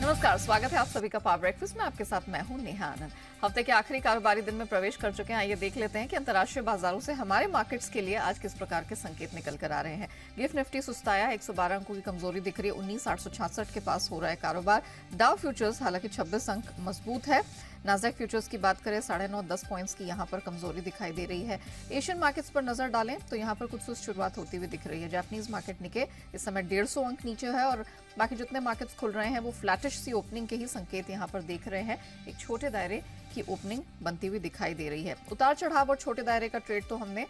नमस्कार, स्वागत है आप सभी का पावर ब्रेकफास्ट में। आपके साथ मैं हूं नेहा आनंद। हफ्ते के आखिरी कारोबारी दिन में प्रवेश कर चुके हैं। आइए देख लेते हैं कि अंतर्राष्ट्रीय बाजारों से हमारे मार्केट्स के लिए आज किस प्रकार के संकेत निकल कर आ रहे हैं। गिफ्ट निफ्टी सुस्ताया, 112 अंकों की कमजोरी दिख रही है। 19,866 के पास हो रहा है कारोबार। डाउ फ्यूचर्स हालांकि 26 अंक मजबूत है। नास्डैक फ्यूचर्स की बात करें 9.5-10 पॉइंट्स की यहां पर कमजोरी दिखाई दे रही है। एशियन मार्केट्स पर नजर डालें तो यहां पर कुछ सुस्त शुरुआत होती हुई दिख रही है। जापानीज मार्केट निके इस समय 150 अंक नीचे है और बाकी जितने मार्केट्स खुल रहे हैं वो फ्लैटिश सी ओपनिंग के ही संकेत यहां पर देख रहे हैं। एक छोटे दायरे की ओपनिंग बनती हुई दिखाई दे रही है। उतार चढ़ाव और छोटे दायरे का ट्रेड तो हमने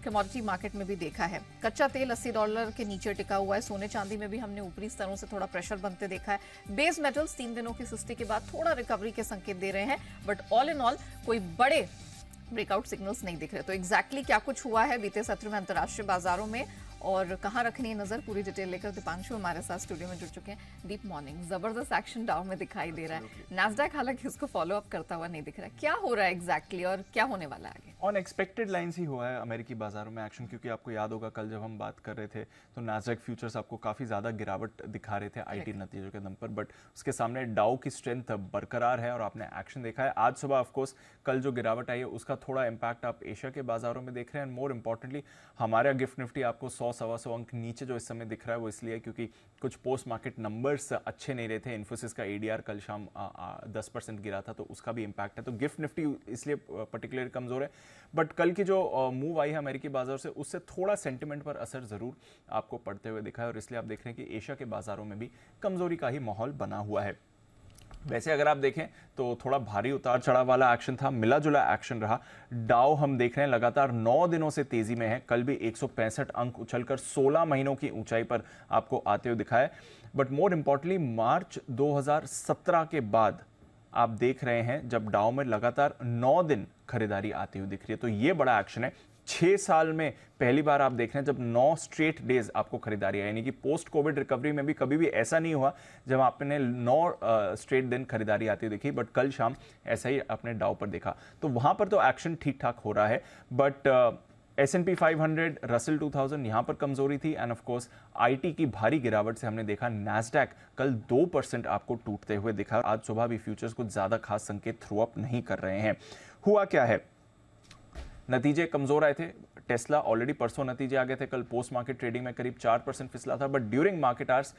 कमोडिटी मार्केट में भी देखा है। कच्चा तेल $80 के नीचे टिका हुआ है। सोने चांदी में भी हमने ऊपरी स्तरों से थोड़ा प्रेशर बनते देखा है। बेस मेटल्स 3 दिनों की सुस्ती के बाद थोड़ा रिकवरी के संकेत दे रहे हैं, बट ऑल इन ऑल कोई बड़े ब्रेकआउट सिग्नल्स नहीं दिख रहे। तो एग्जैक्टली क्या कुछ हुआ है बीते सत्र में अंतर्राष्ट्रीय बाजारों में और कहां रखनी है नजर, पूरी डिटेल लेकर दीपांशु हमारे साथ स्टूडियो में जुड़ चुके हैं। डीप मॉर्निंग, जबरदस्त एक्शन डाउन में दिखाई दे रहा है। नास्डैक हालांकि उसको फॉलो अप करता हुआ नहीं दिख रहा है। क्या हो रहा है एग्जैक्टली और क्या होने वाला है आगे? अनएक्सपेक्टेड लाइन्स ही हुआ है अमेरिकी बाजारों में एक्शन, क्योंकि आपको याद होगा कल जब हम बात कर रहे थे तो नास्डैक फ्यूचर्स आपको काफ़ी ज़्यादा गिरावट दिखा रहे थे आईटी नतीजों के दम पर, बट उसके सामने डाउ की स्ट्रेंथ बरकरार है और आपने एक्शन देखा है। आज सुबह ऑफकोर्स कल जो गिरावट आई है उसका थोड़ा इंपैक्ट आप एशिया के बाजारों में देख रहे हैं। एंड मोर इंपॉर्टेंटली हमारा गिफ्ट निफ्टी आपको 100-125 अंक नीचे जो इस समय दिख रहा है वो इसलिए क्योंकि कुछ पोस्ट मार्केट नंबर्स अच्छे नहीं रहे थे। इन्फोसिस का एडीआर कल शाम 10% गिरा था तो उसका भी इंपैक्ट है। तो गिफ्ट निफ्टी इसलिए पर्टिकुलर कमजोर है, बट कल की जो मूव आई है अमेरिकी बाजार से उससे थोड़ा सेंटिमेंट पर असर जरूर आपको पड़ते हुए दिखा है और इसलिए आप देख रहे हैं कि एशिया के बाजारों में भी कमजोरी का ही माहौल बना हुआ है। वैसे अगर आप देखें तो थोड़ा भारी उतार चढ़ाव वाला एक्शन था, मिला जुला एक्शन रहा। डाउ हम देख रहे हैं लगातार 9 दिनों से तेजी में है। कल भी 165 अंक उछलकर 16 महीनों की ऊंचाई पर आपको आते हुए दिखा है। बट मोर इंपॉर्टेंटली मार्च 2017 के बाद आप देख रहे हैं जब डाउ में लगातार 9 दिन खरीदारी आती हुई दिख रही है, तो ये बड़ा एक्शन है। 6 साल में पहली बार आप देख रहे हैं जब 9 स्ट्रेट डेज आपको खरीदारी है, यानी कि पोस्ट कोविड रिकवरी में भी कभी भी ऐसा नहीं हुआ जब आपने 9 स्ट्रेट दिन खरीदारी आती हुई देखी, बट कल शाम ऐसा ही आपने डाउ पर देखा। तो वहां पर तो एक्शन ठीक ठाक हो रहा है, बट S&P 500, रसल 2000 यहां पर कमजोरी थी। एंड ऑफ कोर्स आईटी की भारी गिरावट से हमने देखा नास्डैक कल 2% आपको टूटते हुए दिखा। आज सुबह भी फ्यूचर्स कुछ ज्यादा खास संकेत थ्रो अप नहीं कर रहे हैं। हुआ क्या है, नतीजे कमजोर आए थे। टेस्ला ऑलरेडी परसों नतीजे आ गए थे। कल पोस्ट मार्केट ट्रेडिंग में करीब 4% फिसला था, बट ड्यूरिंग मार्केट आवर्स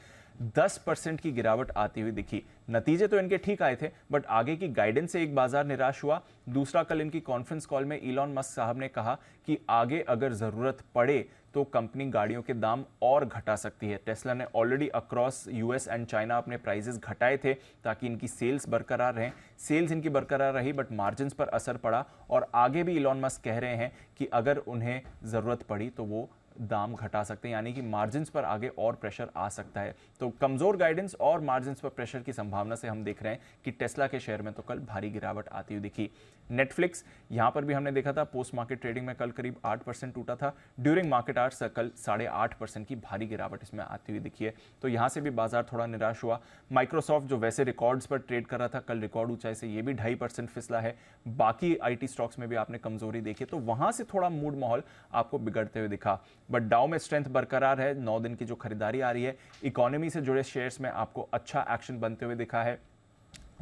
10% की गिरावट आती हुई दिखी। नतीजे तो इनके ठीक आए थे, बट आगे की गाइडेंस से एक बाजार निराश हुआ। दूसरा, कल इनकी कॉन्फ्रेंस कॉल में इलॉन मस्क साहब ने कहा कि आगे अगर जरूरत पड़े तो कंपनी गाड़ियों के दाम और घटा सकती है। टेस्ला ने already across US and China अपने प्राइसेस घटाए थे ताकि इनकी सेल्स बरकरार रहें। सेल्स इनकी बरकरार रही, बट मार्जिन्स पर असर पड़ा और आगे भी इलॉन मस्क कह रहे हैं कि अगर उन्हें जरूरत पड़ी तो वो दाम घटा सकते हैं, यानी कि मार्जिन्स पर आगे और प्रेशर आ सकता है। तो कमजोर गाइडेंस और मार्जिन्स पर प्रेशर की संभावना से हम देख रहे हैं कि टेस्ला के शेयर में तो कल भारी गिरावट आती हुई दिखी। नेटफ्लिक्स यहां पर भी हमने देखा था पोस्ट मार्केट ट्रेडिंग में कल करीब 8% टूटा था। ड्यूरिंग मार्केट आवर्स कल 8.5% की भारी गिरावट इसमें आती हुई दिखी है, तो यहां से भी बाजार थोड़ा निराश हुआ। माइक्रोसॉफ्ट जो वैसे रिकॉर्ड्स पर ट्रेड कर रहा था कल रिकॉर्ड ऊंचाई से ये भी 2.5% फिसला है। बाकी आईटी स्टॉक्स में भी आपने कमजोरी देखी, तो वहां से थोड़ा मूड माहौल आपको बिगड़ते हुए दिखा। बट डाउ में स्ट्रेंथ बरकरार है। 9 दिन की जो खरीदारी आ रही है, इकोनॉमी से जुड़े शेयर्स में आपको अच्छा एक्शन बनते हुए दिखा है।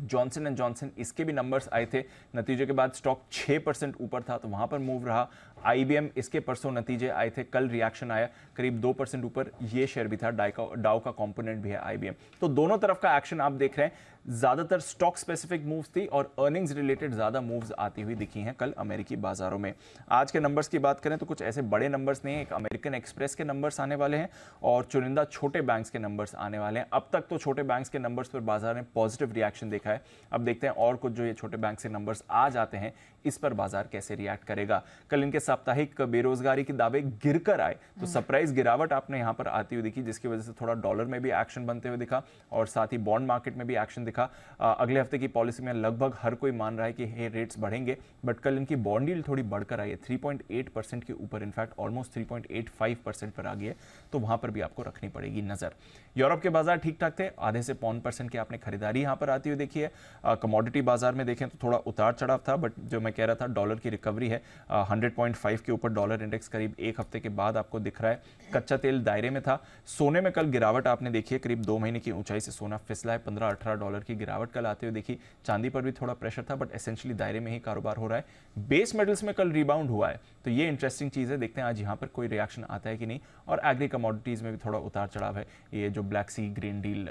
जॉनसन एंड जॉनसन इसके भी नंबर्स आए थे, नतीजे के बाद स्टॉक 6% ऊपर था तो वहां पर मूव रहा। आईबीएम इसके परसों नतीजे आए थे, कल रिएक्शन आया करीब 2% ऊपर, ये शेयर भी था। डाउ का कंपोनेंट भी है आईबीएम। तो दोनों तरफ का एक्शन आप देख रहे हैं। ज्यादातर स्टॉक स्पेसिफिक मूव्स थी और अर्निंग्स रिलेटेड ज्यादा मूव्स आती हुई दिखी हैं कल अमेरिकी बाजारों में। आज के नंबर्स की बात करें तो कुछ ऐसे बड़े नंबर्स नहीं है। एक अमेरिकन एक्सप्रेस के नंबर्स आने वाले हैं और चुनिंदा छोटे बैंक्स के नंबर्स आने वाले हैं। अब तक तो छोटे बैंक्स के नंबर्स पर बाजार ने पॉजिटिव रिएक्शन देखा है। अब देखते हैं और कुछ जो ये छोटे बैंक से नंबर्स आ जाते हैं इस पर बाजार कैसे रिएक्ट करेगा। कल इनके साप्ताहिक बेरोजगारी के दावे गिरकर आए तो सरप्राइज गिरावट आपने यहां पर आती हुई दिखी, जिसकी वजह से थोड़ा डॉलर में भी एक्शन बनते हुए दिखा और साथ ही बॉन्ड मार्केट में भी एक्शन दिखा। अगले हफ्ते की पॉलिसी में लगभग हर कोई मान रहा है कि ये रेट्स बढ़ेंगे, बट कल इनकी बॉन्ड यील्ड थोड़ी बढ़कर आई है 3.8% के ऊपर, इनफैक्ट ऑलमोस्ट 3.85% पर आ गई है, तो वहां पर भी आपको रखनी पड़ेगी नजर। यूरोप के बाजार ठीक ठाक थे, आधे से 0.5% की आपने खरीदारी यहां पर आती हुई देखी है। कमोडिटी बाजार में देखें तो थोड़ा उतार चढ़ाव था, बट जो मैं मैं कह रहा था डॉलर की रिकवरी है, 100.5 के ऊपर डॉलर इंडेक्स करीब एक हफ्ते के बाद आपको दिख रहा है। कच्चा तेल दायरे में था। सोने में कल गिरावट आपने देखी है, करीब 2 महीने की ऊंचाई से सोना फिसला है, 15-18 डॉलर की गिरावट कल आते हुए देखी। चांदी पर भी थोड़ा प्रेशर था, बट एसेंशियली दायरे में ही कारोबार हो रहा है। बेस मेटल्स में कल रिबाउंड हुआ है, तो ये इंटरेस्टिंग चीज़ है। देखते हैं आज यहाँ पर कोई रिएक्शन आता है कि नहीं। और एग्री कमोडिटीज़ में भी थोड़ा उतार चढ़ाव है, ये जो ब्लैक सी ग्रीन डील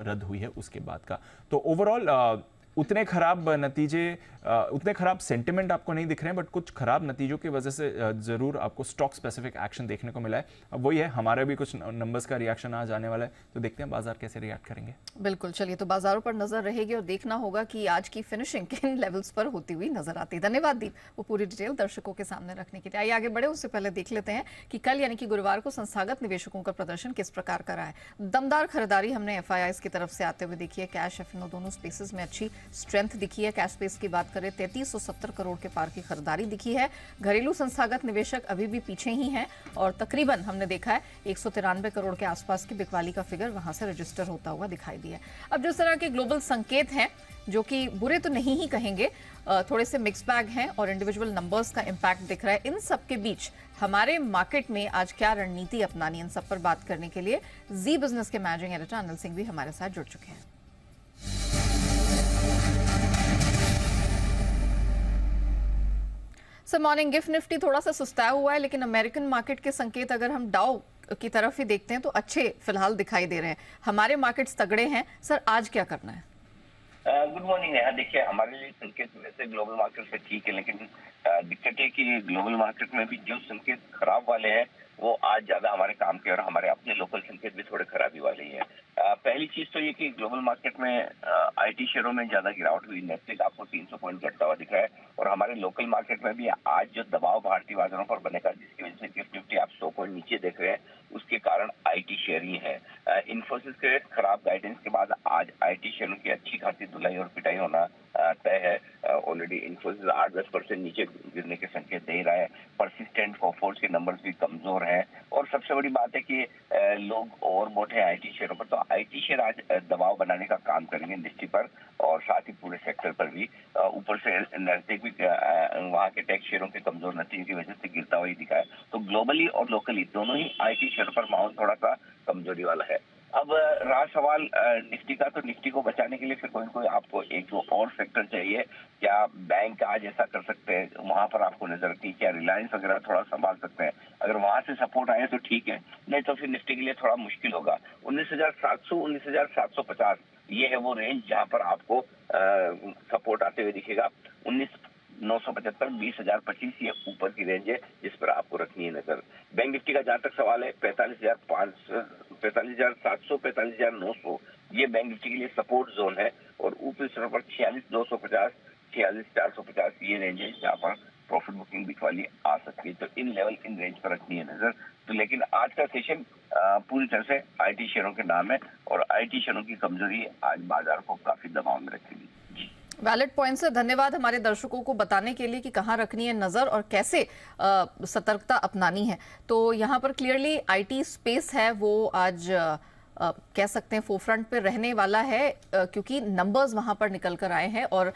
रद्द हुई है उसके बाद का। तो ओवरऑल उतने खराब नतीजे, उतने खराब सेंटिमेंट आपको नहीं दिख रहे हैं, बट कुछ खराब नतीजों की वजह से जरूर आपको स्टॉक स्पेसिफिक एक्शन देखने को मिला है। अब वही है, हमारा भी कुछ नंबर्स का रिएक्शन आज आने वाला है, तो देखते हैं बाजार कैसे रिएक्ट करेंगे। बिल्कुल, चलिए तो बाजारों पर नजर रहेगी और देखना होगा कि आज की फिनिशिंग किन लेवल्स पर होती हुई नजर आती है। धन्यवाद दीप, वो पूरी डिटेल दर्शकों के सामने रखने के लिए। आइए आगे बढ़े, उससे पहले देख लेते हैं कि कल यानी कि गुरुवार को संस्थागत निवेशकों का प्रदर्शन किस प्रकार का रहा है। दमदार खरीदारी हमने एफआईआईज की तरफ से आते हुए देखी है। कैश एफएनओ दोनों स्पेसेस में अच्छी स्ट्रेंथ दिखी है। कैश स्पेस की बात करें 3370 करोड़ के पार की खरीदारी दिखी है। घरेलू संस्थागत निवेशक अभी भी पीछे ही हैं और तकरीबन हमने देखा है 193 करोड़ के आसपास की बिकवाली का फिगर वहां से रजिस्टर होता हुआ दिखाई दिया। अब जिस तरह के ग्लोबल संकेत हैं, जो कि बुरे तो नहीं ही कहेंगे, थोड़े से मिक्स बैग हैं और इंडिविजुअल नंबर्स का इंपैक्ट दिख रहा है। इन सब के बीच हमारे मार्केट में आज क्या रणनीति अपनानी, इन सब पर बात करने के लिए जी बिजनेस के मैनेजिंग एडिटर अनिल सिंह भी हमारे साथ जुड़ चुके हैं। सर मॉर्निंग, गिफ्ट निफ्टी थोड़ा सा सुस्ताया हुआ है, लेकिन अमेरिकन मार्केट के संकेत अगर हम डाउ की तरफ ही देखते हैं तो अच्छे फिलहाल दिखाई दे रहे हैं। हमारे मार्केट्स तगड़े हैं। सर आज क्या करना है? Good morning Neha. देखिए, हमारे लिए संकेत वैसे ग्लोबल मार्केट से ठीक है, लेकिन दिक्कत है कि ग्लोबल मार्केट में भी जो संकेत खराब वाले हैं वो आज ज्यादा हमारे काम के, और हमारे अपने लोकल संकेत भी थोड़े खराबी वाले ही है। पहली चीज तो ये कि ग्लोबल मार्केट में आईटी शेयरों में ज्यादा गिरावट हुई। नेस्टेक आपको 300 पॉइंट घटता हुआ दिख रहा है, और हमारे लोकल मार्केट में भी आज जो दबाव भारतीय बाजारों पर बनेगा, जिसकी वजह से गिफ्ट निफ्टी आप 100 पॉइंट नीचे देख रहे हैं, उसके कारण आईटी शेयर ही है। इन्फोसिस के खराब गाइडेंस के बाद आज आईटी शेयरों की अच्छी खासी धुलाई और पिटाई होना तय है। ऑलरेडी इन्फोसिस 8-10% नीचे गिरने के संकेत दे रहा है। परसिस्टेंट कोफोर्स के नंबर्स भी कमजोर हैं, और सबसे बड़ी बात है कि लोग ओवरबॉट है आईटी शेयरों पर, तो आईटी शेयर आज दबाव बनाने का काम करेंगे निफ्टी पर और साथ ही पूरे सेक्टर पर भी। ऊपर से नैस्डैक भी वहाँ के टेक शेयरों के कमजोर नतीजे की वजह से गिरता हुआ ही दिखा है। तो ग्लोबली और लोकली दोनों ही आईटी शेयर पर माहौल थोड़ा सा कमजोरी वाला है। अब रहा सवाल निफ्टी का, तो निफ्टी को बचाने के लिए फिर कोई कोई आपको एक दो और सेक्टर चाहिए। क्या बैंक आज ऐसा कर सकते हैं, वहां पर आपको नजर रखती है? क्या रिलायंस वगैरह थोड़ा संभाल सकते हैं? अगर वहां से सपोर्ट आए तो ठीक है, नहीं तो फिर निफ्टी के लिए थोड़ा मुश्किल होगा। 19,700 19,750 ये है वो रेंज जहां पर आपको सपोर्ट आते हुए दिखेगा। 19,975 20,025 ये ऊपर की रेंज है जिस पर आपको रखनी है नजर। बैंक निफ्टी का जहां तक सवाल है 45,500 45,700 45,900 ये बैंक निफ्टी के लिए सपोर्ट जोन है, और ऊपरी स्तर पर 46,250 46,450 ये रेंज है जहां पर प्रॉफिट बुकिंग बिकवाली आ सकती है। तो इन लेवल, इन रेंज पर रखनी है नजर। तो लेकिन आज का सेशन पूरी तरह से आईटी शेयरों के नाम है, और आईटी शेयरों की कमजोरी आज बाजार को काफी दबाव में रखेगी। वैलिड पॉइंट से धन्यवाद हमारे दर्शकों को बताने के लिए कि कहाँ रखनी है नजर और कैसे सतर्कता अपनानी है। तो यहाँ पर क्लियरली आईटी स्पेस है वो आज कह सकते हैं फोरफ्रंट पे रहने वाला है, क्योंकि नंबर्स वहां पर निकल कर आए हैं और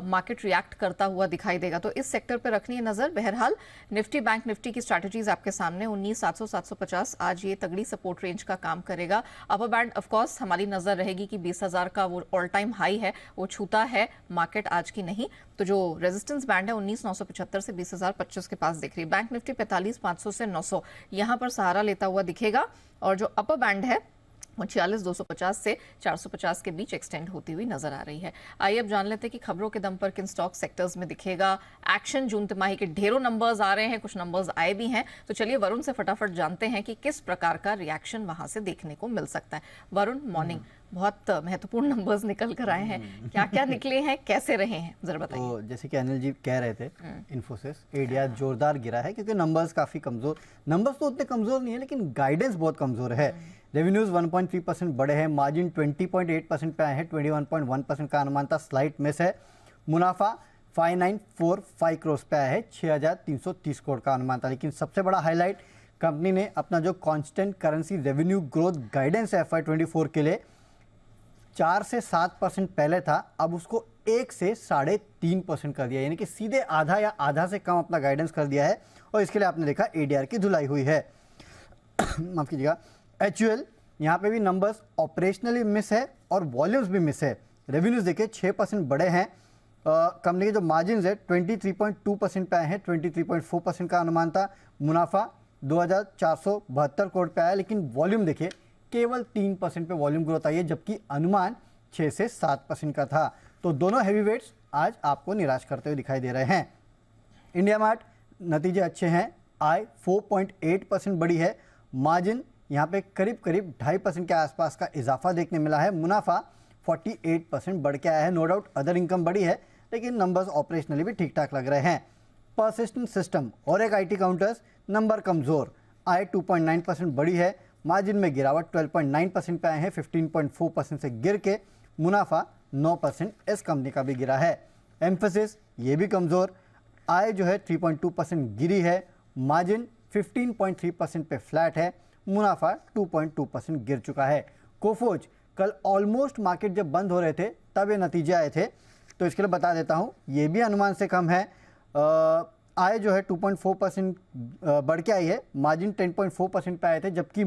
मार्केट रिएक्ट करता हुआ दिखाई देगा। तो इस सेक्टर पे रखनी है नजर। बहरहाल निफ्टी, बैंक निफ्टी की स्ट्रैटेजीज आपके सामने। 19,700 750 आज ये तगड़ी सपोर्ट रेंज का काम करेगा। अपर बैंड ऑफ कोर्स हमारी नजर रहेगी कि 20,000 का वो ऑल टाइम हाई है, वो छूता है मार्केट आज की नहीं। तो जो रेजिस्टेंस बैंड है 19,975 से 20,025 के पास दिख रही है। बैंक निफ्टी 45,500 से 900 यहां पर सहारा लेता हुआ दिखेगा, और जो अपर बैंड है 46,250 से 450 के बीच एक्सटेंड होती हुई नजर आ रही है। आइए अब जान लेते हैं कि खबरों के दम पर किन स्टॉक सेक्टर्स में दिखेगा एक्शन। जून तिमाही के ढेरों नंबर्स आ रहे हैं, कुछ नंबर्स आए भी हैं, तो चलिए वरुण से फटाफट जानते हैं कि किस प्रकार का रिएक्शन वहां से देखने को मिल सकता है। वरुण मॉर्निंग, बहुत महत्वपूर्ण नंबर्स निकल कर आए हैं, क्या क्या निकले हैं, कैसे रहे हैं, जरा बताइए। तो जैसे कि अनिल जी कह रहे थे, इन्फोसिस एडिया जोरदार गिरा है क्योंकि नंबर्स काफ़ी कमज़ोर, नंबर्स तो उतने कमज़ोर नहीं है लेकिन गाइडेंस बहुत कमज़ोर है। रेवेन्यूज़ 1.3% बढ़े हैं, मार्जिन 20.8% पे आए हैं, 21.1% का अनुमान था, स्लाइट मिस है। मुनाफा 5945 करोड़ पे आया है, 6,330 करोड़ का अनुमान था। लेकिन सबसे बड़ा हाईलाइट, कंपनी ने अपना जो constant currency revenue growth guidance है FY24 के लिए 4 से 7% पहले था, अब उसको 1 से 3.5% कर दिया, यानी कि सीधे आधा या आधा से कम अपना गाइडेंस कर दिया है। और इसके लिए आपने देखा एडीआर की धुलाई हुई है। माफ कीजिएगा, एचयूएल यहाँ पे भी नंबर्स ऑपरेशनली मिस है और वॉल्यूम्स भी मिस है। रेवेन्यूज देखिए 6% बढ़े हैं। कंपनी के जो मार्जिन है 23.2% पे आए हैं, 23.4% का अनुमान था। मुनाफा 2472 करोड़ पे आया, लेकिन वॉल्यूम देखिए केवल 3% पे वॉल्यूम ग्रोथ आई है, जबकि अनुमान 6 से 7% का था। तो दोनों हैवी वेट्स आज आपको निराश करते हुए दिखाई दे रहे हैं। इंडिया मार्ट नतीजे अच्छे हैं, आय 4.8% बढ़ी है, मार्जिन यहाँ पे करीब 2.5% के आसपास का इजाफा देखने मिला है। मुनाफा 48% बढ़ के आया है। नो डाउट अदर इनकम बढ़ी है, लेकिन नंबर्स ऑपरेशनली भी ठीक ठाक लग रहे हैं। परसिस्टेंट सिस्टम और एक आईटी काउंटर्स नंबर कमजोर, आय 2.9% बढ़ी है, मार्जिन में गिरावट 12.9% पे आए हैं, 15.4% से गिर के। मुनाफा 9% इस कंपनी का भी गिरा है। एम्फेसिस ये भी कमजोर, आय जो है 3.2% गिरी है, मार्जिन 15.3% पे फ्लैट है, मुनाफा 2.2% गिर चुका है। कोफोज कल ऑलमोस्ट मार्केट जब बंद हो रहे थे तब ये नतीजे आए थे, तो इसके लिए बता देता हूँ ये भी अनुमान से कम है। आय जो है 2.4% बढ़ के आई है, मार्जिन 10.4% पे आए थे, जबकि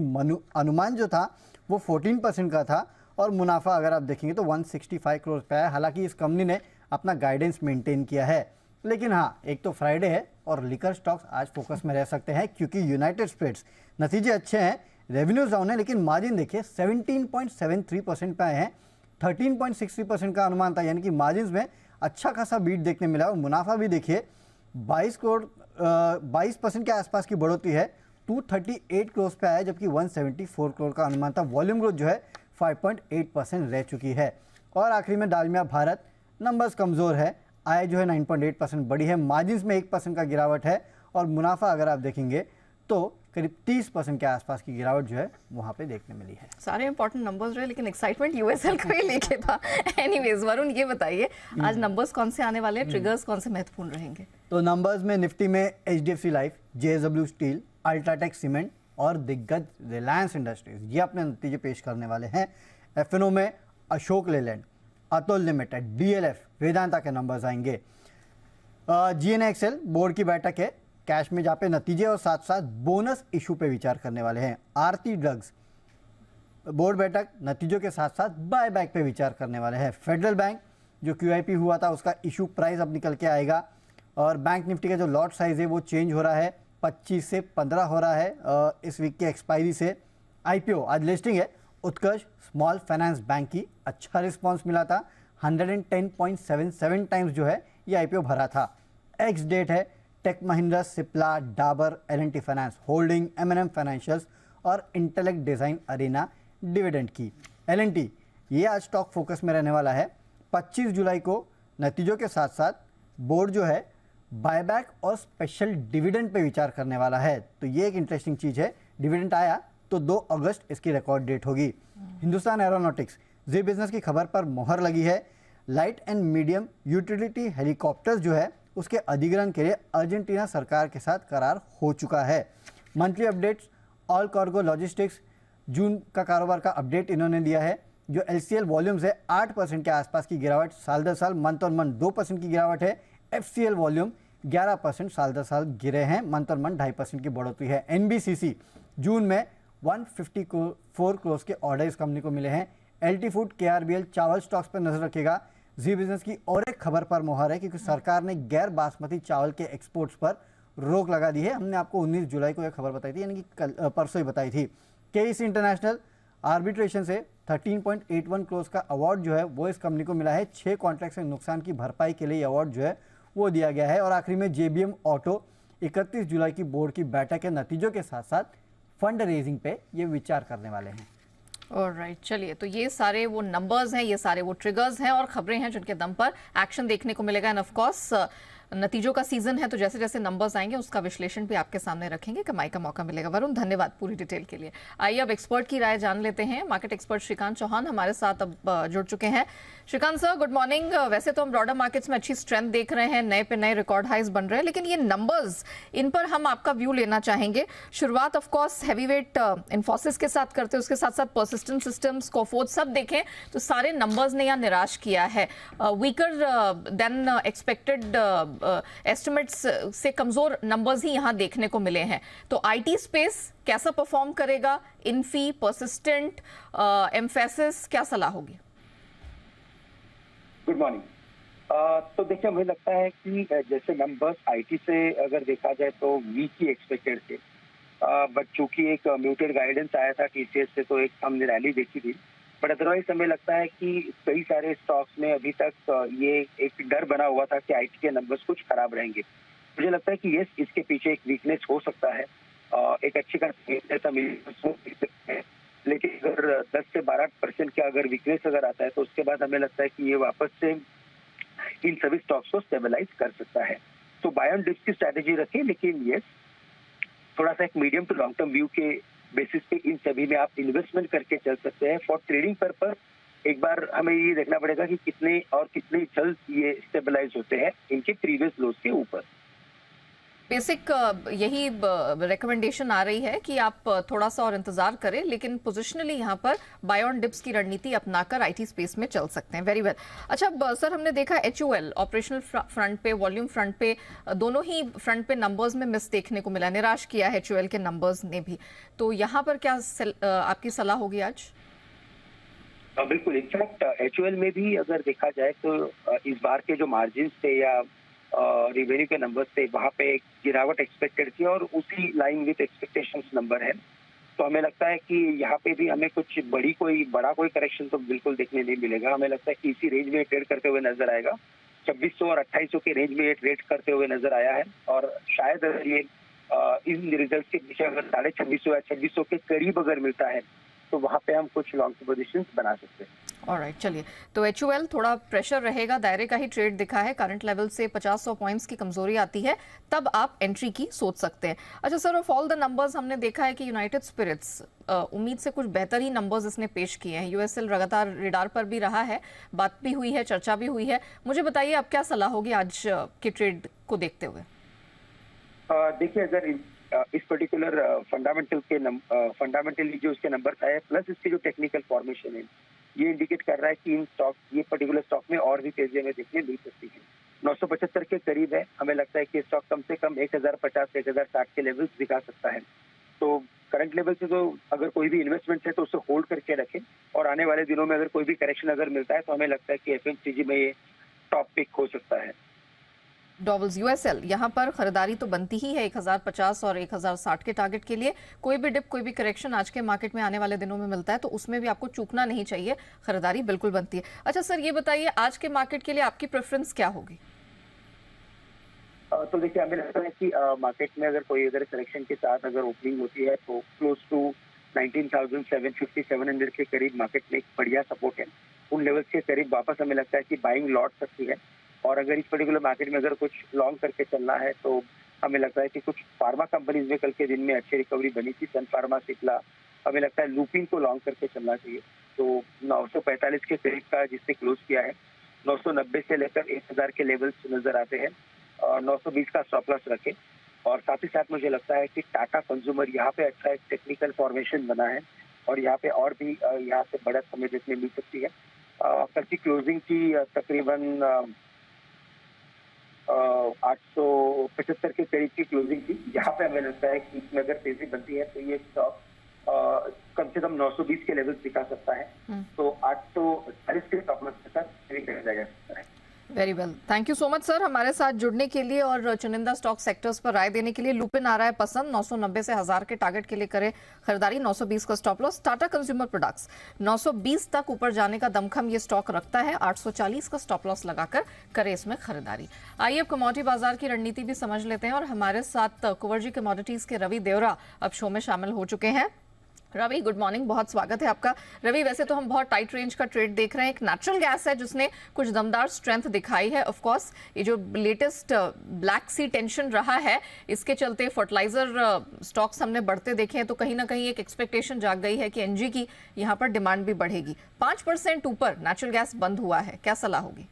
अनुमान जो था वो 14% का था। और मुनाफा अगर आप देखेंगे तो 165 करोड़ पे आया। हालांकि इस कंपनी ने अपना गाइडेंस मेंटेन किया है, लेकिन हाँ एक तो फ्राइडे है और लिकर स्टॉक्स आज फोकस में रह सकते हैं, क्योंकि यूनाइटेड स्पिरिट्स नतीजे अच्छे हैं, रेवेन्यूज डाउन है, लेकिन मार्जिन देखिए 17.73% पे आए हैं, 13.63% का अनुमान था, यानी कि मार्जिन में अच्छा खासा बीट देखने मिला। और मुनाफा भी देखिए 22% के आसपास की बढ़ोतरी है, 238 करोड़ पे आया, जबकि 174 करोड़ का अनुमान था। वॉल्यूम ग्रोथ जो है 5.8% रह चुकी है। और आखिरी में डालमिया भारत नंबर्स कमजोर है, आय जो है 9.8% बढ़ी है, मार्जिन में 1% का गिरावट है, और मुनाफा अगर आप देखेंगे तो करीब 30% के आसपास की गिरावट जो है वहां पे देखने मिली है। सारे इंपॉर्टेंट नंबर्स रहे, लेकिन एक्साइटमेंट यूएसएल का ही लेके था। एनीवेज वरुण ये बताइए आज नंबर्स कौन से आने वाले हैं, ट्रिगर्स कौन से महत्वपूर्ण रहेंगे? तो नंबर्स में निफ्टी में HDFC life, JSW steel, UltraTech cement और दिग्गज रिलायंस इंडस्ट्रीज ये अपने नतीजे पेश करने वाले हैं। एफएनओ में अशोक लेलैंड, अतुल लिमिटेड, डीएलएफ, वेदांता के नंबर्स आएंगे। जीएनएक्सएल बोर्ड की बैठक है, कैश में जहाँ पे नतीजे और साथ साथ बोनस इशू पे विचार करने वाले हैं। आरती ड्रग्स बोर्ड बैठक, नतीजों के साथ साथ बायबैक पे विचार करने वाले हैं। फेडरल बैंक जो क्यूआईपी हुआ था उसका इशू प्राइस अब निकल के आएगा। और बैंक निफ्टी का जो लॉट साइज है वो चेंज हो रहा है, 25 से 15 हो रहा है इस वीक के एक्सपायरी से। आईपीओ आज लिस्टिंग है, उत्कर्ष स्मॉल फाइनेंस बैंक की, अच्छा रिस्पॉन्स मिला था, 110.77 टाइम्स जो है ये आईपीओ भरा था। एक्स डेट है Tech Mahindra, Cipla, Dabur, L and T Finance Holding, एम&एम फाइनेंशियल्स और इंटेलेक्ट डिजाइन अरीना डिविडेंड की। एल&टी ये आज स्टॉक फोकस में रहने वाला है। 25 जुलाई को नतीजों के साथ साथ बोर्ड जो है बायबैक और स्पेशल डिविडेंड पे विचार करने वाला है, तो ये एक इंटरेस्टिंग चीज है। डिविडेंड आया तो 2 अगस्त इसकी रिकॉर्ड डेट होगी। हिंदुस्तान एरोनॉटिक्स जी बिजनेस की खबर पर मोहर लगी है। Light and medium utility helicopters जो है उसके अधिग्रहण के लिए अर्जेंटीना सरकार के साथ करार हो चुका है। Monthly updates, All Cargo Logistics June का कारोबार का अपडेट इन्होंने दिया है। जो एलसीएल वॉल्यूम्स है 8% के आसपास की गिरावट, साल दर साल मंथ और मंथ 2% की गिरावट है। एफसीएल वॉल्यूम 11% साल दर साल गिरे हैं, मंथ और मंथ 2.5% की बढ़ोतरी है। एनबीसीसी जून में 154 करोड़ के ऑर्डर इस कंपनी को मिले हैं। एलटी फूड, केआरबीएल चावल स्टॉक्स पर नजर रखेगा। जी बिजनेस की और एक खबर पर मोहर है, क्योंकि सरकार ने गैर बासमती चावल के एक्सपोर्ट्स पर रोक लगा दी है। हमने आपको 19 जुलाई को यह खबर बताई थी, यानी कि कल परसों ही बताई थी। केईसी इंटरनेशनल आर्बिट्रेशन से 13.81 करोड़ का अवार्ड जो है वो इस कंपनी को मिला है। 6 कॉन्ट्रैक्ट से नुकसान की भरपाई के लिए ये अवार्ड जो है वो दिया गया है। और आखिरी में जेबीएम ऑटो 31 जुलाई की बोर्ड की बैठक के नतीजों के साथ साथ फंड रेजिंग पे ये विचार करने वाले हैं। ऑलराइट, चलिए तो ये सारे वो नंबर्स हैं, ये सारे वो ट्रिगर्स हैं और खबरें हैं जिनके दम पर एक्शन देखने को मिलेगा। एंड ऑफ कोर्स नतीजों का सीजन है, तो जैसे जैसे नंबर्स आएंगे उसका विश्लेषण भी आपके सामने रखेंगे, कमाई का मौका मिलेगा। वरुण, धन्यवाद पूरी डिटेल के लिए। आइए अब एक्सपर्ट की राय जान लेते हैं। मार्केट एक्सपर्ट श्रीकांत चौहान हमारे साथ अब जुड़ चुके हैं। Srikanth sir, good morning. वैसे तो हम ब्रॉडर मार्केट्स में अच्छी स्ट्रेंथ देख रहे हैं, नए पे नए रिकॉर्ड हाइज बन रहे हैं, लेकिन ये नंबर्स, इन पर हम आपका व्यू लेना चाहेंगे। शुरुआत ऑफ कोर्स हैवीवेट इन्फोसिस के साथ करते हैं, उसके साथ साथ पर्सिस्टेंट सिस्टम्स, कोफोर्ज सब देखें तो सारे नंबर्स ने यहाँ निराश किया है। वीकर देन एक्सपेक्टेड एस्टिमेट्स से कमजोर नंबर्स ही यहाँ देखने को मिले हैं। तो आईटी स्पेस कैसा परफॉर्म करेगा? इन्फी, पर्सिस्टेंट, एम्फेसिस, क्या सलाह होगी? Good morning. तो देखिए, मुझे लगता है कि जैसे नंबर्स आईटी से अगर देखा जाए तो वीक ही एक्सपेक्टेड थे, बट चूंकि एक म्यूटेड गाइडेंस आया था टीसीएस से, तो एक हमने रैली देखी थी। बट अदरवाइज हमें लगता है कि कई सारे स्टॉक्स में अभी तक ये एक डर बना हुआ था कि आईटी के नंबर्स कुछ खराब रहेंगे। मुझे लगता है कि ये इसके पीछे एक वीकनेस हो सकता है, एक अच्छी खासी, लेकिन अगर 10 से 12% का अगर वीकनेस अगर आता है तो उसके बाद हमें लगता है कि ये वापस से इन सभी स्टॉक्स को स्टेबलाइज कर सकता है। तो बाय ऑन डिप्स की स्ट्रैटेजी रखें, लेकिन यस, थोड़ा सा एक medium to long term view के बेसिस पे इन सभी में आप इन्वेस्टमेंट करके चल सकते हैं। फॉर ट्रेडिंग पर्पस एक बार हमें ये देखना पड़ेगा कि कितने जल्द ये स्टेबलाइज होते हैं इनके प्रीवियस लोज के ऊपर। बेसिक यही रिकमेंडेशन आ रही है कि आप थोड़ा सा और इंतजार करें, लेकिन पोजिशनली यहाँ पर बाय ऑन डिप्स की रणनीति अपनाकर आईटी स्पेस में चल सकते हैं। Very well. अच्छा सर, हमने देखा एचयूएल ऑपरेशनल फ्रंट पे, वॉल्यूम फ्रंट पे, दोनों ही फ्रंट पे नंबर्स में मिस देखने को मिला, निराश किया है एचयूएल के नंबर्स ने भी। तो यहाँ पर क्या आपकी सलाह होगी आज? बिल्कुल, इनफैक्ट एचयूएल में भी अगर देखा जाए तो इस बार के जो मार्जिन थे या रिवेन्यू के नंबर थे, वहाँ पे एक गिरावट एक्सपेक्टेड थी और उसी लाइन विद एक्सपेक्टेशंस नंबर है। तो हमें लगता है कि यहाँ पे भी हमें कुछ बड़ा कोई करेक्शन तो बिल्कुल देखने नहीं मिलेगा। हमें लगता है कि इसी रेंज में ट्रेड करते हुए नजर आएगा। 2600 और 2800 के रेंज में ये ट्रेड करते हुए नजर आया है, और शायद अगर ये इन रिजल्ट के पीछे अगर 2650 या 2600 के करीब अगर मिलता है तो वहाँ पे हम कुछ लॉन्ग पोजीशंस बना सकते हैं। ऑलराइट, चलिए। तो एचयूएल थोड़ा प्रेशर रहेगा, दायरे का ही ट्रेड दिखा है, करंट लेवल से 50-100 पॉइंट्स की कमजोरी आती है, तब आप एंट्री की सोच सकते हैं। अच्छा sir, of all the numbers हमने देखा है कि यूनाइटेड स्पिरिट्स उम्मीद से कुछ बेहतर ही नंबर्स इसने पेश किए हैं। यूएसएल लगातार रिडार पर भी रहा है, बात भी हुई है, चर्चा भी हुई है। मुझे बताइए अब क्या सलाह होगी आज के ट्रेड को देखते हुए? देखिए, अगर इस पर्टिकुलर फंडामेंटली जो उसके नंबर आए प्लस इसके जो टेक्निकल फॉर्मेशन है, ये इंडिकेट कर रहा है कि ये पर्टिकुलर स्टॉक में और भी तेजी हमें देखने मिल सकती है। 975 के करीब है, हमें लगता है कि स्टॉक कम से कम 1050-1060 के लेवल्स दिखा सकता है। तो करंट लेवल से तो अगर कोई भी इन्वेस्टमेंट है तो उसे होल्ड करके रखें, और आने वाले दिनों में अगर कोई भी करेक्शन अगर मिलता है तो हमें लगता है कि एफएमसीजी में ये टॉप पिक हो सकता है। डॉवल्स यूएसएल, यहाँ पर खरीदारी तो बनती ही है 1050 और 1060 के टारगेट के लिए। कोई भी डिप, कोई भी करेक्शन आज के मार्केट में आने वाले दिनों में मिलता है तो उसमें भी आपको चूकना नहीं चाहिए, खरीदारी बिल्कुल बनती है। अच्छा सर, ये बताइए आज के मार्केट के लिए आपकी प्रेफरेंस क्या होगी? तो देखिए, हमें लगता है कि मार्केट में अगर कोई करेक्शन के साथ अगर ओपनिंग होती है तो क्लोज टू 19,750-700 के करीब मार्केट में एक बढ़िया सपोर्ट है। उन लेवल्स के करीब वापस हमें लगता है कि बाइंग लौट सकती है, और अगर इस पर्टिकुलर मार्केट में अगर कुछ लॉन्ग करके चलना है तो हमें लगता है कि कुछ फार्मा कंपनीज में कल के दिन में अच्छी रिकवरी बनी थी, सन फार्मा, सिप्ला, हमें लगता है लूपिन को लॉन्ग करके चलना चाहिए। तो 945 के करीब का जिससे क्लोज किया है, 990 से लेकर 1000 के लेवल्स नजर आते हैं, और 920 का स्टॉप लॉस रखें। और साथ ही साथ मुझे लगता है कि टाटा कंज्यूमर यहाँ पे अच्छा एक टेक्निकल फॉर्मेशन बना है, और यहाँ पे और भी यहाँ से बढ़त हमें देखने मिल सकती है। कल की क्लोजिंग की तकरीबन 875 के करीब की क्लोजिंग थी। यहाँ पे हमें लगता है कि इसमें अगर तेजी बनती है तो ये स्टॉक कम से कम 920 के लेवल दिखा सकता है, तो 840 के स्टॉप लॉस के साथ जा सकता है। Very well, thank you so much sir हमारे साथ जुड़ने के लिए और चुनिंदा स्टॉक सेक्टर्स पर राय देने के लिए। लुपिन आ रहा है पसंद, 990 से 1000 के टारगेट के लिए करे खरीदारी, 920 का stop loss. Tata consumer products 920 तक ऊपर जाने का दमखम ये स्टॉक रखता है, 840 का स्टॉप लॉस लगाकर करे इसमें खरीदारी। आइए अब कमोडिटी बाजार की रणनीति भी समझ लेते हैं, और हमारे साथ कुंवर जी कमोडिटीज के रवि देवरा अब शो में शामिल हो चुके हैं। रवि गुड मॉर्निंग, बहुत स्वागत है आपका। रवि, वैसे तो हम बहुत टाइट रेंज का ट्रेड देख रहे हैं। एक नेचुरल गैस है जिसने कुछ दमदार स्ट्रेंथ दिखाई है। ऑफ कोर्स ये जो लेटेस्ट ब्लैक सी टेंशन रहा है, इसके चलते फर्टिलाइजर स्टॉक्स हमने बढ़ते देखे हैं, तो कहीं ना कहीं एक एक्सपेक्टेशन जाग गई है कि एनजी की यहाँ पर डिमांड भी बढ़ेगी। 5% ऊपर नेचुरल गैस बंद हुआ है, क्या सलाह होगी?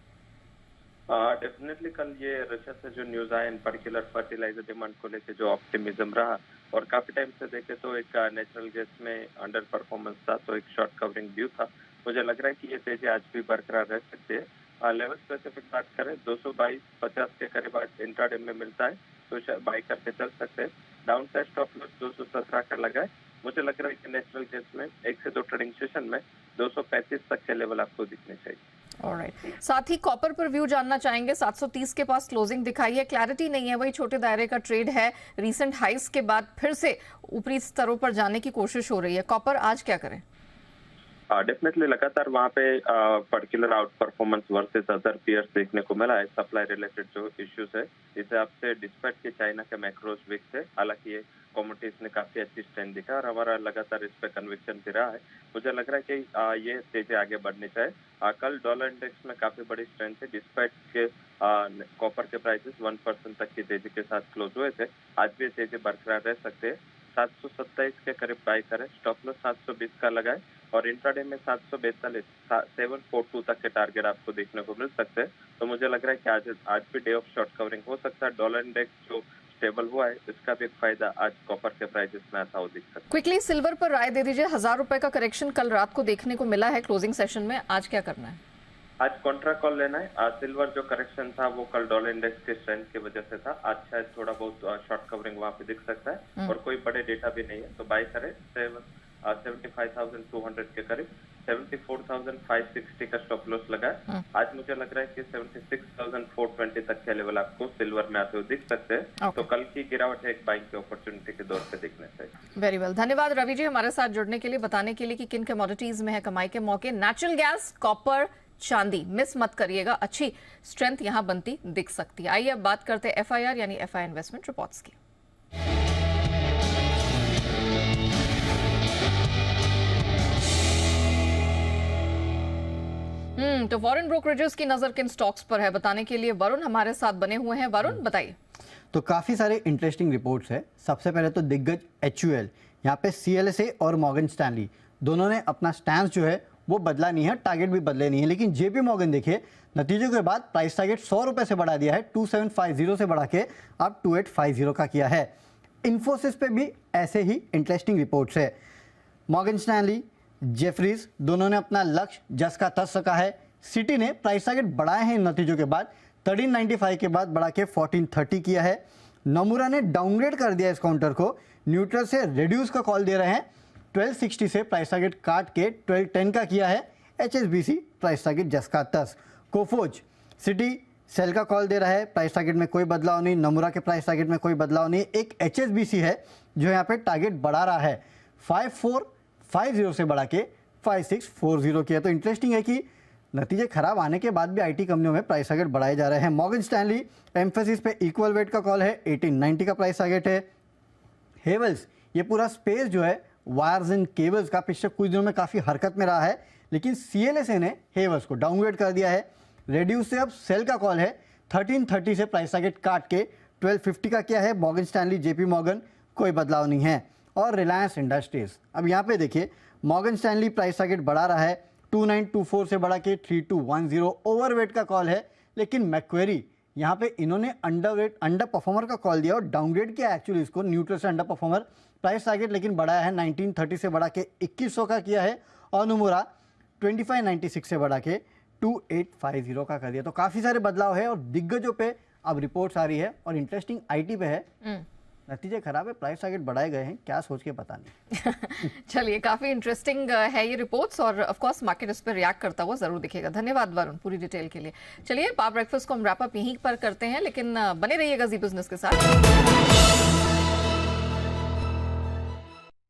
डेफिनेटली कल ये रशिया से जो न्यूज आया, इन पर्टिकुलर फर्टिलाइजर डिमांड को लेके जो ऑप्टिमिज्म रहा, और काफी टाइम से देखे तो एक नेचुरल गैस में अंडर परफॉर्मेंस था, तो एक शॉर्ट कवरिंग ड्यू था। मुझे लग रहा है कि ये तेजी आज भी बरकरार रह सकती है। लेवल स्पेसिफिक बात करें, 222.50 के करीब आज इंट्राडे में मिलता है, तो बाई करके चल सकते हैं। डाउन साइड स्टॉप लॉस 217 का लगा है। मुझे लग रहा है कि नेचुरल गैस में 1 से 2 ट्रेडिंग सेशन में 235 तक के लेवल आपको दिखने चाहिए। ऑलराइट, साथ ही कॉपर पर व्यू जानना चाहेंगे। 730 के पास क्लोजिंग दिखाई है, क्लैरिटी नहीं है, वही छोटे दायरे का ट्रेड है। रीसेंट हाइस के बाद फिर से ऊपरी स्तरों पर जाने की कोशिश हो रही है। कॉपर आज क्या करें? डेफिनेटली लगातार वहाँ पे particular outperformance versus other peers देखने को मिला है। सप्लाई रिलेटेड जो इश्यूज है, इस हिसाब से डिस्पाइट के चाइना के मैक्रोस वीक थे, हालांकि ये कमोडिटीज ने काफी अच्छी स्ट्रेंथ दिखा और हमारा लगातार इस पे कन्विक्शन भी रहा है। मुझे लग रहा है कि ये तेजी आगे बढ़नी चाहिए। कल डॉलर इंडेक्स में काफी बड़ी स्ट्रेंथ है, डिस्पाइट के कॉपर के प्राइसेस 1% तक की तेजी के साथ क्लोज हुए थे। आज भी तेजी बरकरार रह सकते हैं। 727 के करीब बाई करें, स्टॉप लॉस 720 का लगाए, और इंट्राडे में 742 742 तक के टारगेट आपको देखने को मिल सकते हैं। तो मुझे लग रहा है कि आज भी डे ऑफ शॉर्ट कवरिंग हो सकता है। डॉलर इंडेक्स जो स्टेबल हुआ है, इसका भी एक फायदा आज कॉपर के प्राइसेस में आता हुआ दिख सकता है। क्विकली सिल्वर पर राय दे दीजिए। 1000 रुपए का करेक्शन कल रात को देखने को मिला है क्लोजिंग सेशन में, आज क्या करना है? आज कॉन्ट्रा कॉल लेना है। सिल्वर जो करेक्शन था वो कल डॉलर इंडेक्स के स्ट्रेंथ की वजह से था। आज शायद थोड़ा बहुत शॉर्ट कवरिंग वहाँ पे दिख सकता है, और कोई बड़े डेटा भी नहीं है, तो बाई करें 75,200 के करीब। 74,560 का स्टॉप लॉस लगा है। आज मुझे लग रहा है कि 76,420 तक के लेवल आपको सिल्वर में आते हुए दिख सकते हैं। तो कल की गिरावट है एक बाइंग की अपॉर्चुनिटी के दौर पे दिखने चाहिए। वेरी वेल, धन्यवाद रवि जी हमारे साथ जुड़ने के लिए, बताने के लिए कि किन कमोडिटीज में है कमाई के मौके। नेचुरल गैस, कॉपर, चांदी मिस मत करिएगा, अच्छी स्ट्रेंथ यहां बनती दिख सकती है। आइए अब बात करते हैं FIR यानी FI इन्वेस्टमेंट रिपोर्ट्स की। तो फॉरेन ब्रोकरेजेस की नजर किन स्टॉक्स पर है, बताने के लिए वरुण हमारे साथ बने हुए हैं। वरुण बताइए। तो काफ़ी सारे इंटरेस्टिंग रिपोर्ट्स है। सबसे पहले तो दिग्गज HUL, यहाँ पे CLSA और मॉर्गन स्टैनली दोनों ने अपना स्टैंस जो है वो बदला नहीं है, टारगेट भी बदले नहीं है। लेकिन JP मॉर्गन देखिए, नतीजों के बाद प्राइस टारगेट 100 रुपये से बढ़ा दिया है, 2750 से बढ़ा के अब 2850 का किया है। इन्फोसिस पे भी ऐसे ही इंटरेस्टिंग रिपोर्ट्स है। मॉर्गन स्टैनली, जेफरीज दोनों ने अपना लक्ष्य जस का तस रखा है। सिटी ने प्राइस टारगेट बढ़ाए हैं इन नतीजों के बाद, 1395 के बाद बढ़ा के 1430 किया है। नमूरा ने डाउनग्रेड कर दिया इस काउंटर को, न्यूट्रल से रिड्यूस का कॉल दे रहे हैं। 1260 से प्राइस टारगेट काट के 1210 का किया है। HSBC प्राइस टारगेट जस का तस। कोफोज, सिटी सेल का कॉल दे रहा है, प्राइस टारगेट में कोई बदलाव नहीं। नमूरा के प्राइस टारगेट में कोई बदलाव नहीं। एक HSBC है जो यहाँ पे टारगेट बढ़ा रहा है, 5450 से बढ़ा के 5640 किया। तो इंटरेस्टिंग है कि नतीजे खराब आने के बाद भी IT कंपनियों में प्राइस टारगेट बढ़ाए जा रहे हैं। मॉर्गन स्टैनली एम्फेसिस पे इक्वल वेट का कॉल है, 1890 का प्राइस टारगेट है। हेवल्स, ये पूरा स्पेस जो है वायर्स एंड केबल्स का पिछले कुछ दिनों में काफ़ी हरकत में रहा है, लेकिन CLSA ने हेवल्स को डाउनग्रेड कर दिया है। रेड्यूस से अब सेल का कॉल है, 1330 से प्राइस टारगेट काट के 1250 का किया है। मॉर्गन स्टैनली, JP मॉर्गन कोई बदलाव नहीं है। और रिलायंस इंडस्ट्रीज, अब यहाँ पे देखिए मॉर्गन स्टैनली प्राइस टारगेट बढ़ा रहा है, 2924 से बढ़ा के 3210 ओवरवेट का कॉल है। लेकिन मैक्वेरी यहाँ पे इन्होंने अंडर परफॉर्मर का कॉल दिया और डाउनग्रेड किया एक्चुअली इसको, न्यूट्रल से अंडर परफॉर्मर। प्राइस टारगेट लेकिन बढ़ाया है, 1930 से बढ़ा के 2100 का किया है। और नमूरा 2596 से बढ़ा के 2850 का कर दिया। तो काफ़ी सारे बदलाव है और दिग्गजों पे अब रिपोर्ट्स आ रही है। और इंटरेस्टिंग IT पे है, नतीजे खराब है, प्राइस टारगेट बढ़ाए गए हैं, क्या सोच के पता नहीं। चलिए, काफी इंटरेस्टिंग है ये रिपोर्ट्स, और ऑफ कोर्स मार्केट इस पर रिएक्ट करता हुआ जरूर दिखेगा। धन्यवाद वरुण पूरी डिटेल के लिए। चलिए, पावर ब्रेकफास्ट को हम रैप अप यहीं पर करते हैं, लेकिन बने रहिएगा जी बिजनेस के साथ।